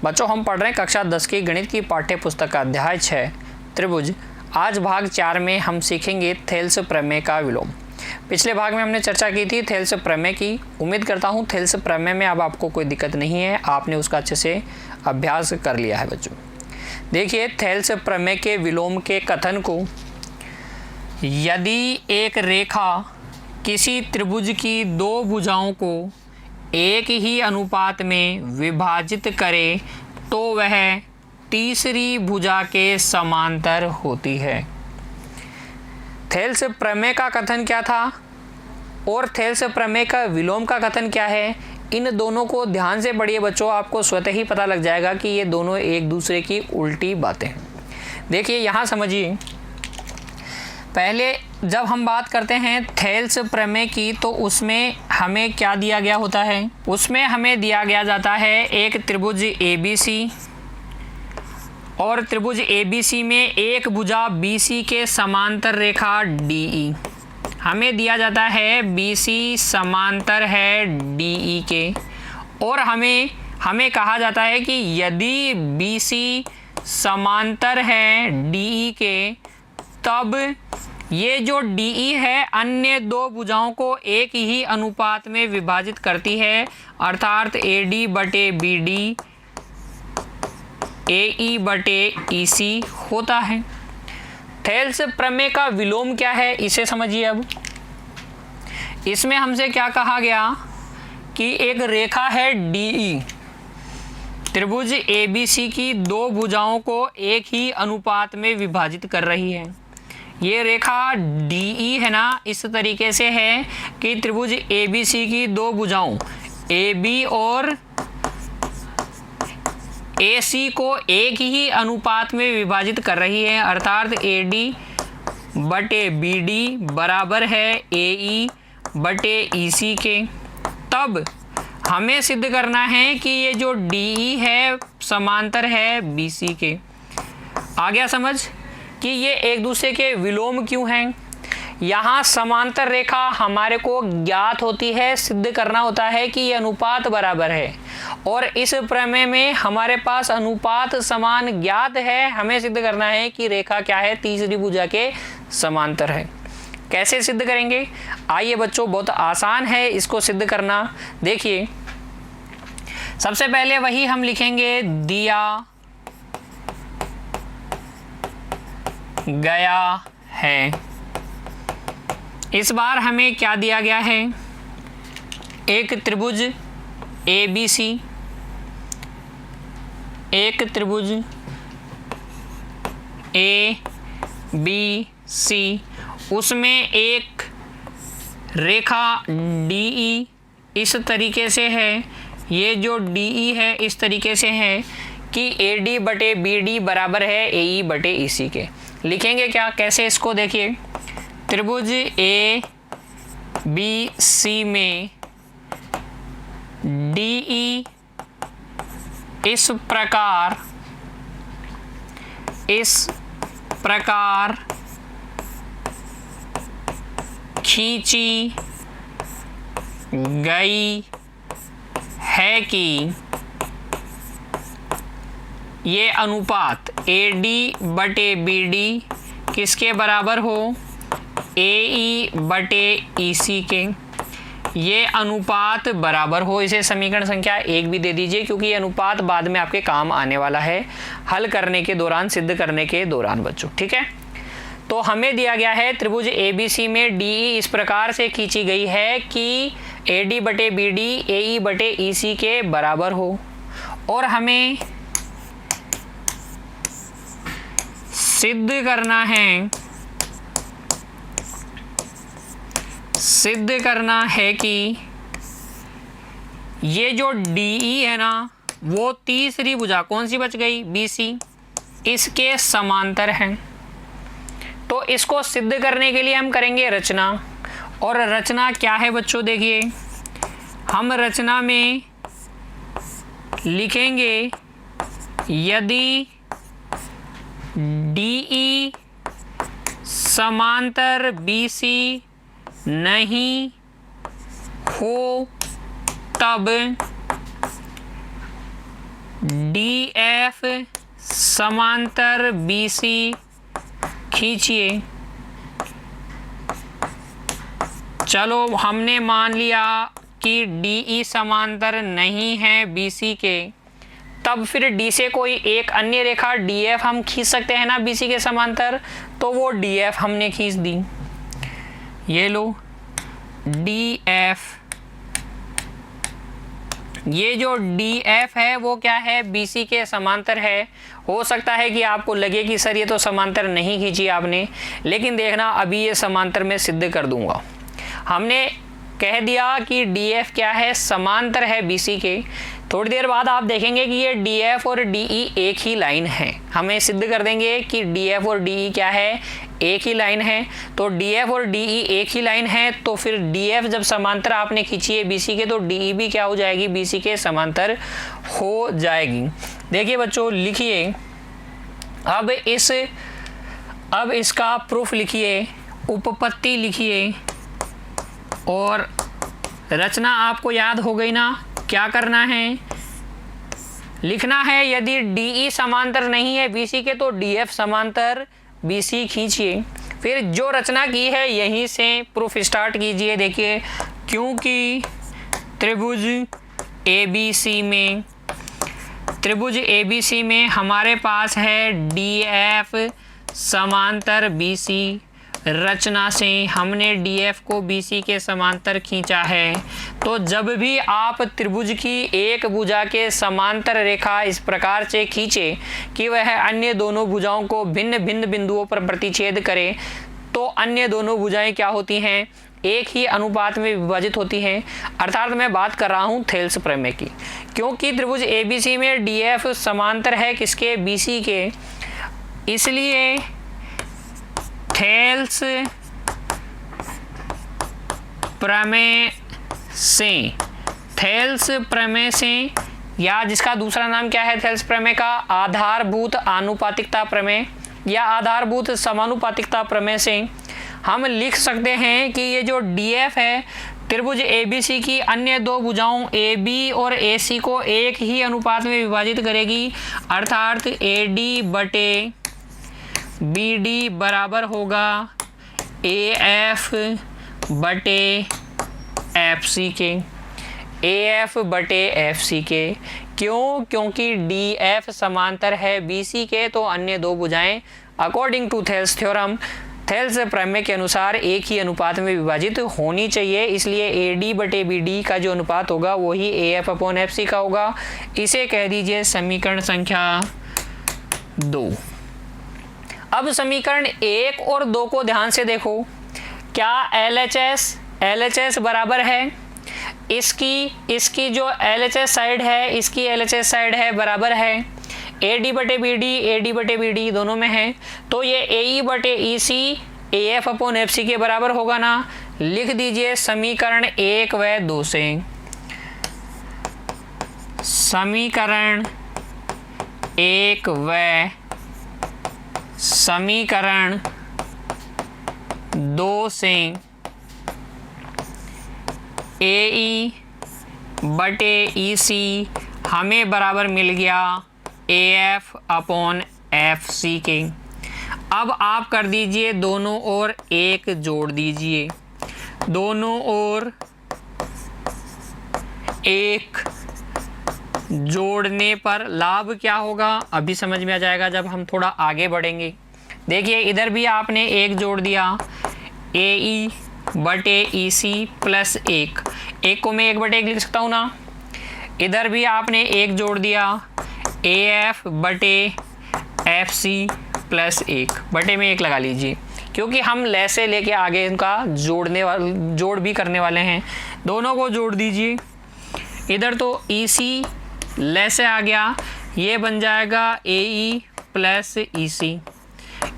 बच्चों हम पढ़ रहे हैं कक्षा 10 की गणित की पाठ्य पुस्तक का अध्याय 6 त्रिभुज। आज भाग 4 में हम सीखेंगे थेल्स प्रमेय का विलोम। पिछले भाग में हमने चर्चा की थी थेल्स प्रमेय की। उम्मीद करता हूँ थेल्स प्रमेय में अब आपको कोई दिक्कत नहीं है, आपने उसका अच्छे से अभ्यास कर लिया है बच्चों। देखिए थेल्स प्रमेय के विलोम के कथन को, यदि एक रेखा किसी त्रिभुज की दो भुजाओं को एक ही अनुपात में विभाजित करे तो वह तीसरी भुजा के समांतर होती है। थेल्स प्रमेय का कथन क्या था और थेल्स प्रमेय का विलोम का कथन क्या है, इन दोनों को ध्यान से पढ़िए बच्चों, आपको स्वतः ही पता लग जाएगा कि ये दोनों एक दूसरे की उल्टी बातें हैं। देखिए यहाँ समझिए, पहले जब हम बात करते हैं थेल्स प्रमेय की तो उसमें हमें क्या दिया गया होता है, उसमें हमें दिया गया जाता है एक त्रिभुज ABC और त्रिभुज ABC में एक भुजा BC के समांतर रेखा DE। हमें दिया जाता है BC समांतर है DE के, और हमें कहा जाता है कि यदि BC समांतर है DE के तब ये जो DE है अन्य दो भुजाओं को एक ही अनुपात में विभाजित करती है, अर्थात AD बटे BD AE बटे EC होता है। थेल्स प्रमेय का विलोम क्या है इसे समझिए। अब इसमें हमसे क्या कहा गया कि एक रेखा है DE, त्रिभुज ABC की दो भुजाओं को एक ही अनुपात में विभाजित कर रही है। ये रेखा DE है ना, इस तरीके से है कि त्रिभुज ABC की दो भुजाओं AB और AC को एक ही अनुपात में विभाजित कर रही है, अर्थात AD बटे BD बराबर है AE बटे EC के। तब हमें सिद्ध करना है कि ये जो DE है समांतर है BC के। आ गया समझ कि ये एक दूसरे के विलोम क्यों हैं। यहाँ समांतर रेखा हमारे को ज्ञात होती है, सिद्ध करना होता है कि ये अनुपात बराबर है, और इस प्रमेय में हमारे पास अनुपात समान ज्ञात है। हमें सिद्ध करना है कि रेखा क्या है, तीसरी भुजा के समांतर है। कैसे सिद्ध करेंगे, आइए बच्चों, बहुत आसान है इसको सिद्ध करना। देखिए सबसे पहले वही हम लिखेंगे दिया गया है। इस बार हमें क्या दिया गया है, एक त्रिभुज ABC, एक त्रिभुज ABC, उसमें एक रेखा DE इस तरीके से है। ये जो DE है इस तरीके से है कि AD बटे BD बराबर है AE बटे EC के। लिखेंगे क्या, कैसे इसको देखिए, त्रिभुज ABC में DE इस प्रकार खींची गई है कि ये अनुपात AD बटे BD किसके बराबर हो, AE बटे EC के। ये अनुपात बराबर हो, इसे समीकरण संख्या 1 भी दे दीजिए, क्योंकि ये अनुपात बाद में आपके काम आने वाला है हल करने के दौरान, सिद्ध करने के दौरान बच्चों, ठीक है। तो हमें दिया गया है त्रिभुज ABC में DE इस प्रकार से खींची गई है कि AD बटे BD AE बटे EC के बराबर हो, और हमें सिद्ध करना है कि ये जो DE है ना, वो तीसरी भुजा कौन सी बच गई, BC, इसके समांतर है। तो इसको सिद्ध करने के लिए हम करेंगे रचना, और रचना क्या है बच्चों, देखिए हम रचना में लिखेंगे यदि DE समांतर BC नहीं हो तब DF समांतर BC खींचिए। चलो हमने मान लिया कि DE समांतर नहीं है BC के, तब फिर D से कोई एक अन्य रेखा DF हम खींच सकते हैं ना BC के समांतर, तो वो DF हमने खींच दी। ये लो DF, ये जो DF है वो क्या है, BC के समांतर है। हो सकता है कि आपको लगे कि सर ये तो समांतर नहीं खींची आपने, लेकिन देखना अभी ये समांतर मैं सिद्ध कर दूंगा। हमने कह दिया कि DF क्या है, समांतर है BC के। थोड़ी देर बाद आप देखेंगे कि ये DF और DE एक ही लाइन है। हमें सिद्ध कर देंगे कि DF और DE क्या है, एक ही लाइन है। तो DF और DE एक ही लाइन है, तो फिर DF जब समांतर आपने खींची है BC के, तो DE भी क्या हो जाएगी, BC के समांतर हो जाएगी। देखिए बच्चों, लिखिए अब इसका प्रूफ लिखिए, उपपत्ति लिखिए, और रचना आपको याद हो गई ना। क्या करना है, लिखना है यदि DE समांतर नहीं है BC के तो DF समांतर BC खींचिए। फिर जो रचना की है यहीं से प्रूफ स्टार्ट कीजिए। देखिए, क्योंकि त्रिभुज ABC में हमारे पास है DF समांतर BC, रचना से हमने DF को BC के समांतर खींचा है। तो जब भी आप त्रिभुज की एक भुजा के समांतर रेखा इस प्रकार से खींचे कि वह अन्य दोनों भुजाओं को भिन्न भिन्न बिंदुओं पर प्रतिच्छेद करे, तो अन्य दोनों भुजाएं क्या होती हैं, एक ही अनुपात में विभाजित होती हैं। अर्थात मैं बात कर रहा हूं थेल्स प्रमेय की। क्योंकि त्रिभुज ABC में DF समांतर है किसके, BC के, इसलिए थेल्स प्रमेय से, या जिसका दूसरा नाम क्या है थेल्स प्रमेय का, आधारभूत आनुपातिकता प्रमेय या आधारभूत समानुपातिकता प्रमेय से हम लिख सकते हैं कि ये जो DF है त्रिभुज ABC की अन्य दो भुजाओं AB और AC को एक ही अनुपात में विभाजित करेगी। अर्थात AD बटे BD बराबर होगा AF बटे FC के, AF बटे FC के। क्यों, क्योंकि DF समांतर है BC के, तो अन्य दो भुजाएं according to Thales theorem, Thales प्रमेय के अनुसार एक ही अनुपात में विभाजित होनी चाहिए। इसलिए AD बटे BD का जो अनुपात होगा वही AF अपॉन FC का होगा। इसे कह दीजिए समीकरण संख्या 2। अब समीकरण 1 और 2 को ध्यान से देखो। क्या LHS बराबर है इसकी जो LHS साइड है, इसकी LHS साइड है बराबर है AD बटे BD दोनों में है। तो ये AE बटे EC AF अपॉन FC के बराबर होगा ना। लिख दीजिए समीकरण 1 व 2 से, समीकरण 1 व समीकरण 2 से AE बटे EC हमें बराबर मिल गया AF अपॉन FC के। अब आप कर दीजिए दोनों ओर 1 जोड़ दीजिए, दोनों ओर 1 जोड़ने पर लाभ क्या होगा अभी समझ में आ जाएगा जब हम थोड़ा आगे बढ़ेंगे। देखिए इधर भी आपने 1 जोड़ दिया, AE बटे EC प्लस 1 को मैं 1 बटे 1 लिख सकता हूँ ना। इधर भी आपने 1 जोड़ दिया, AF बटे FC प्लस 1 बटे में 1 लगा लीजिए, क्योंकि हम ले से लेके आगे इनका जोड़ भी करने वाले हैं। दोनों को जोड़ दीजिए। इधर तो EC ले से आ गया, ये बन जाएगा AE प्लस EC।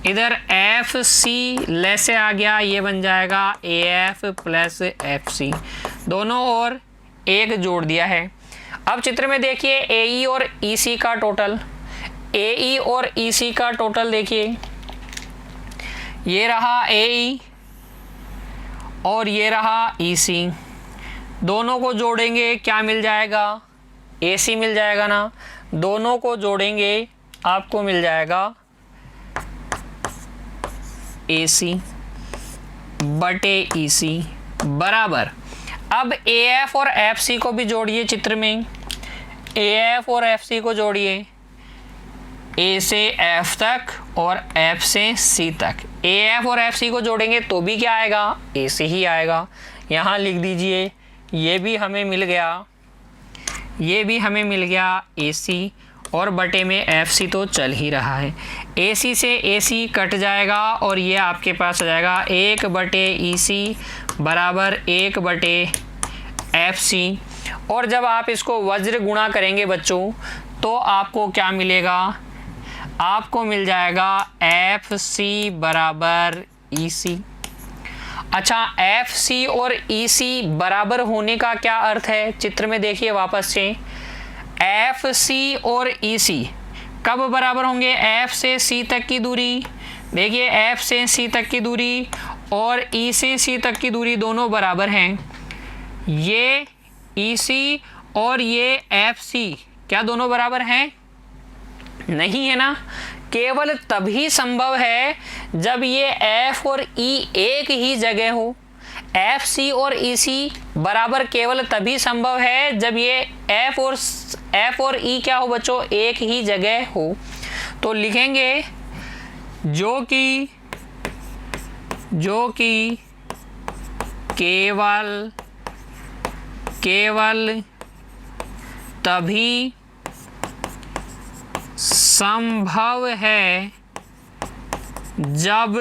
इधर FC ले से आ गया, ये बन जाएगा AF प्लस FC। दोनों ओर 1 जोड़ दिया है। अब चित्र में देखिए AE और EC का टोटल, AE और EC का टोटल देखिए, ये रहा AE और ये रहा EC। दोनों को जोड़ेंगे क्या मिल जाएगा, AC मिल जाएगा ना। दोनों को जोड़ेंगे आपको मिल जाएगा AC बटे EC बराबर। अब AF और FC को भी जोड़िए चित्र में, AF और FC को जोड़िए, A से F तक और F से C तक। AF और FC को जोड़ेंगे तो भी क्या आएगा, AC ही आएगा। यहाँ लिख दीजिए, ये भी हमें मिल गया, ये भी हमें मिल गया AC और बटे में FC तो चल ही रहा है। AC से AC कट जाएगा और ये आपके पास आ जाएगा 1 बटे EC बराबर 1 बटे FC। और जब आप इसको वज्र गुणा करेंगे बच्चों तो आपको क्या मिलेगा, आपको मिल जाएगा FC बराबर EC। अच्छा, FC और EC बराबर होने का क्या अर्थ है, चित्र में देखिए वापस से। FC और EC कब बराबर होंगे, F से C तक की दूरी, देखिए F से C तक की दूरी और E से C तक की दूरी दोनों बराबर हैं। ये EC और ये FC क्या दोनों बराबर हैं, नहीं है ना। केवल तभी संभव है जब ये F और E एक ही जगह हो। FC और EC बराबर केवल तभी संभव है जब ये F और E क्या हो बच्चों, एक ही जगह हो। तो लिखेंगे जो कि केवल तभी संभव है जब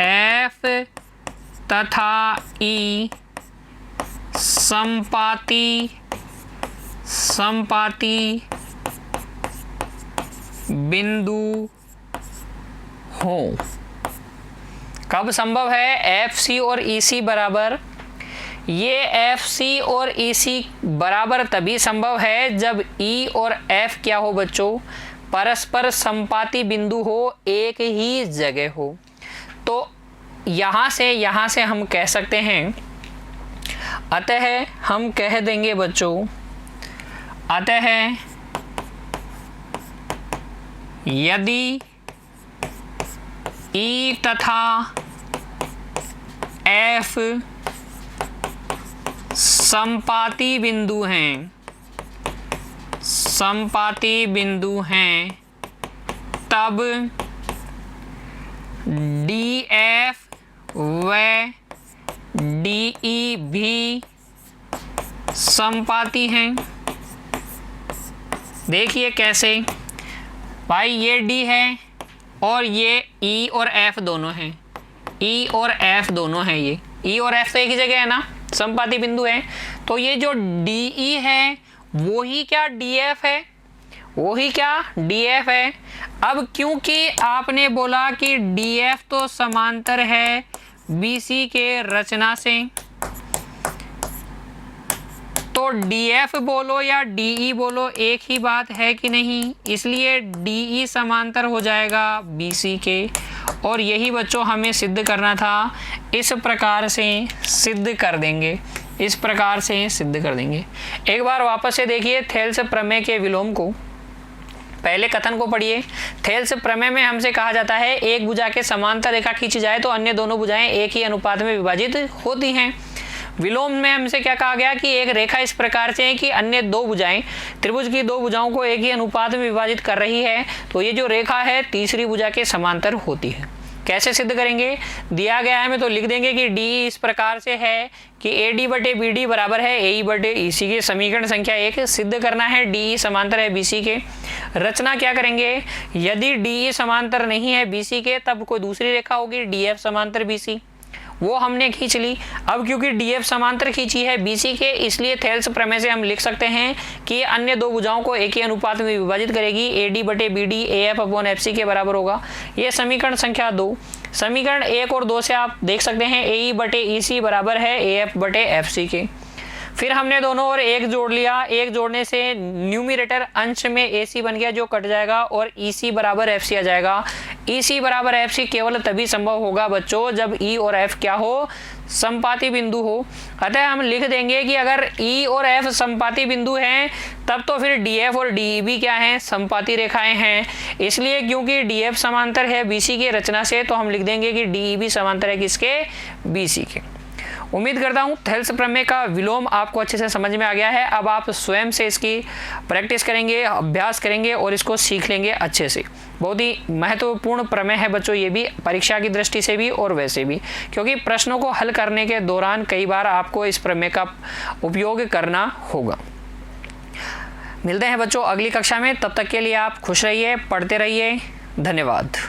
F तथा E संपाती बिंदु हो। कब संभव है, FC और EC बराबर, ये FC और EC बराबर तभी संभव है जब E और F क्या हो बच्चों, परस्पर संपाती बिंदु हो, एक ही जगह हो। तो यहाँ से हम कह सकते हैं, अतः हम कह देंगे बच्चों, अतः यदि E तथा F संपाती बिंदु हैं, तब DF व DE भी संपाती हैं। देखिए कैसे भाई, ये D है और ये E और F दोनों हैं, E और F दोनों हैं, ये E और F तो एक ही जगह है ना, संपाती बिंदु है। तो ये जो DE है वो ही क्या DF है, वो ही क्या DF है। अब क्योंकि आपने बोला कि DF तो समांतर है BC के रचना से, तो DF बोलो या DE बोलो एक ही बात है कि नहीं, इसलिए DE समांतर हो जाएगा BC के। और यही बच्चों हमें सिद्ध करना था, इस प्रकार से सिद्ध कर देंगे, इस प्रकार से सिद्ध कर देंगे। एक बार वापस से देखिए थेल्स प्रमेय के विलोम को, पहले कथन को पढ़िए। थेल्स प्रमेय में हमसे कहा जाता है एक भुजा के समांतर रेखा खींची जाए तो अन्य दोनों भुजाएं एक ही अनुपात में विभाजित होती हैं। विलोम में हमसे क्या कहा गया कि एक रेखा इस प्रकार से है कि अन्य दो भुजाएं त्रिभुज की दो भुजाओं को एक ही अनुपात में विभाजित कर रही है, तो ये जो रेखा है तीसरी भुजा के समांतर होती है। कैसे सिद्ध करेंगे, दिया गया है, मैं तो लिख देंगे कि डी इस प्रकार से है कि AD बटे BD बराबर है AE बटे EC के। समीकरण संख्या 1 सिद्ध करना है DE समांतर है BC के। रचना क्या करेंगे, यदि DE समांतर नहीं है BC के तब कोई दूसरी रेखा होगी DF समांतर BC, वो हमने खींच ली। अब क्योंकि DF समांतर खींची है BC के, इसलिए थेल्स प्रमेय से हम लिख सकते हैं कि अन्य दो भुजाओं को एक ही अनुपात में विभाजित करेगी। AD बटे BD AF अपॉन FC के बराबर होगा। ये समीकरण संख्या 2। समीकरण 1 और 2 से आप देख सकते हैं AE बटे EC बराबर है AF बटे FC के। फिर हमने दोनों और एक जोड़ लिया, एक जोड़ने से न्यूमिरेटर अंश में AC बन गया जो कट जाएगा और EC बराबर FC आ जाएगा। ई सी बराबर एफ सी केवल तभी संभव होगा बच्चों जब ई और एफ क्या हो, समपाती बिंदु हो। अतः हम लिख देंगे कि अगर ई और एफ समपाती बिंदु हैं तब तो फिर डी एफ और डी भी क्या हैं, समपाती रेखाएं हैं। इसलिए क्योंकि डी एफ समांतर है बी सी के रचना से, तो हम लिख देंगे कि डी भी समांतर है किसके, बी सी के। उम्मीद करता हूँ थेल्स प्रमेय का विलोम आपको अच्छे से समझ में आ गया है। अब आप स्वयं से इसकी प्रैक्टिस करेंगे, अभ्यास करेंगे और इसको सीख लेंगे अच्छे से। बहुत ही महत्वपूर्ण प्रमेय है बच्चों ये भी, परीक्षा की दृष्टि से भी और वैसे भी, क्योंकि प्रश्नों को हल करने के दौरान कई बार आपको इस प्रमेय का उपयोग करना होगा। मिलते हैं बच्चों अगली कक्षा में, तब तक के लिए आप खुश रहिए, पढ़ते रहिए। धन्यवाद।